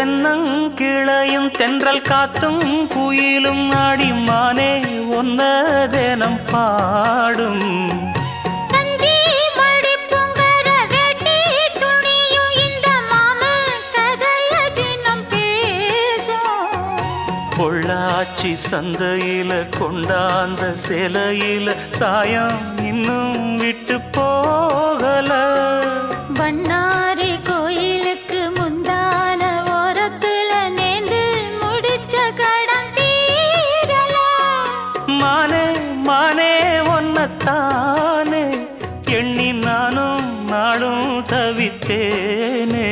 தென்னங்கிளையும் தென்றல் காத்தும் குயிலும் ஆடிமானே ஒன்ன தினம் பாடும் பொள்ளாச்சி சந்தையில கொண்டாந்த சிலையில சாயம் இன்னும் விட்டு போகல பண்ணாரி கோயிலுக்கு முந்தான ஓரத்துல நேந்து முடிச்ச கடன் தீரல மானே மானே ஒன்னத்தானே எண்ணி நானும் நாடும் தவித்தேனே